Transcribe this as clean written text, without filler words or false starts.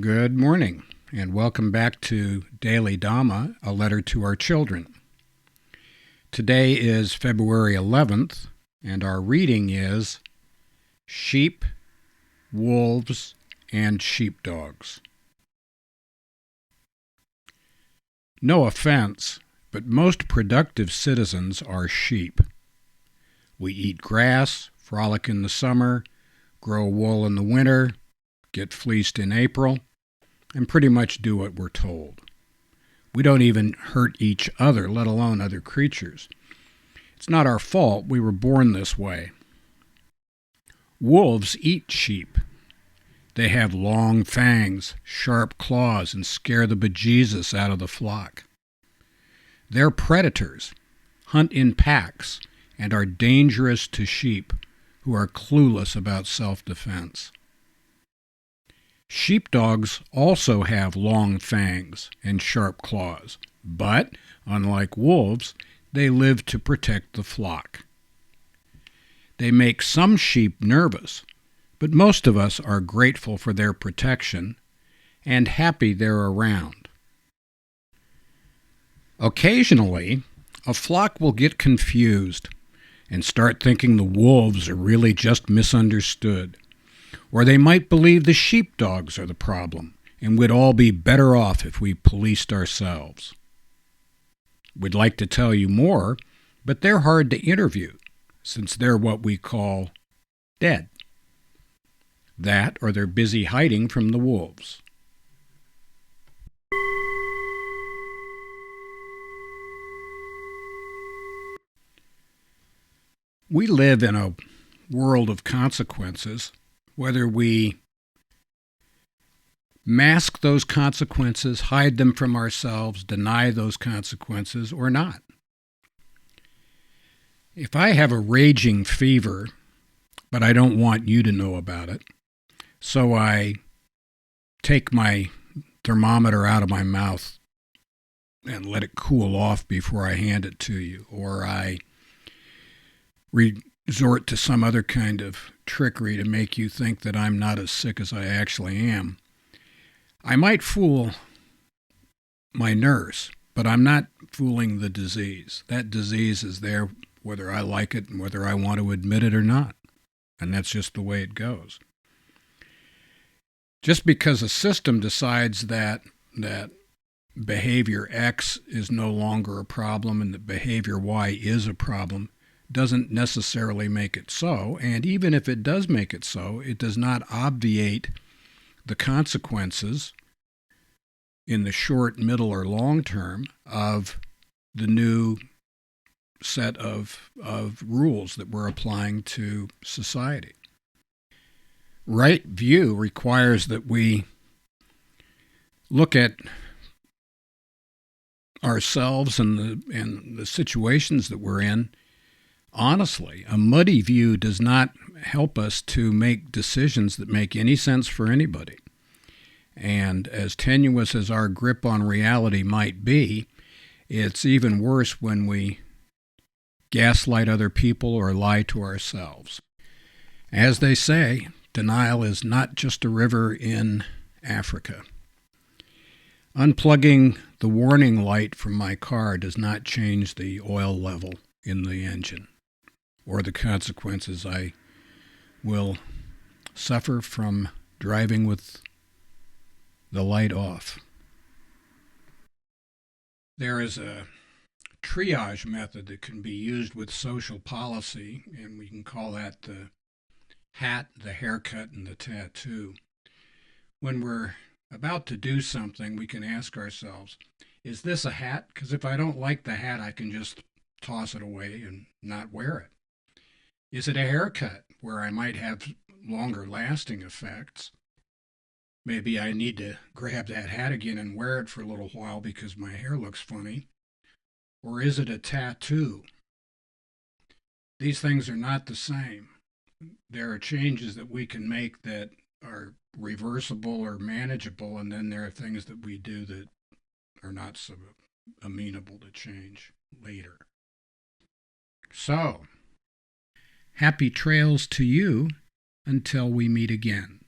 Good morning, and welcome back to Daily Dhamma, a letter to our children. Today is February 11th, and our reading is Sheep, Wolves, and Sheepdogs. No offense, but most productive citizens are sheep. We eat grass, frolic in the summer, grow wool in the winter, get fleeced in April, and pretty much do what we're told. We don't even hurt each other, let alone other creatures. It's not our fault. We were born this way. Wolves eat sheep. They have long fangs, sharp claws, and scare the bejesus out of the flock. They're predators, hunt in packs, and are dangerous to sheep who are clueless about self-defense. Sheepdogs also have long fangs and sharp claws, but, unlike wolves, they live to protect the flock. They make some sheep nervous, but most of us are grateful for their protection and happy they're around. Occasionally, a flock will get confused and start thinking the wolves are really just misunderstood. Or they might believe the sheepdogs are the problem, and we'd all be better off if we policed ourselves. We'd like to tell you more, but they're hard to interview, since they're what we call dead. That, or they're busy hiding from the wolves. We live in a world of consequences. Whether we mask those consequences, hide them from ourselves, deny those consequences, or not. If I have a raging fever, but I don't want you to know about it, so I take my thermometer out of my mouth and let it cool off before I hand it to you, or I resort to some other kind of trickery to make you think that I'm not as sick as I actually am. I might fool my nurse, but I'm not fooling the disease. That disease is there whether I like it and whether I want to admit it or not. And that's just the way it goes. Just because a system decides that behavior X is no longer a problem and that behavior Y is a problem doesn't necessarily make it so, and even if it does make it so, it does not obviate the consequences in the short, middle, or long term of the new set of rules that we're applying to society. Right view requires that we look at ourselves and the situations that we're in honestly. A muddy view does not help us to make decisions that make any sense for anybody. And as tenuous as our grip on reality might be, it's even worse when we gaslight other people or lie to ourselves. As they say, denial is not just a river in Africa. Unplugging the warning light from my car does not change the oil level in the engine, or the consequences I will suffer from driving with the light off. There is a triage method that can be used with social policy, and we can call that the hat, the haircut, and the tattoo. When we're about to do something, we can ask ourselves, is this a hat? Because if I don't like the hat, I can just toss it away and not wear it. Is it a haircut where I might have longer lasting effects? Maybe I need to grab that hat again and wear it for a little while because my hair looks funny. Or is it a tattoo? These things are not the same. There are changes that we can make that are reversible or manageable, and then there are things that we do that are not so amenable to change later. So, happy trails to you until we meet again.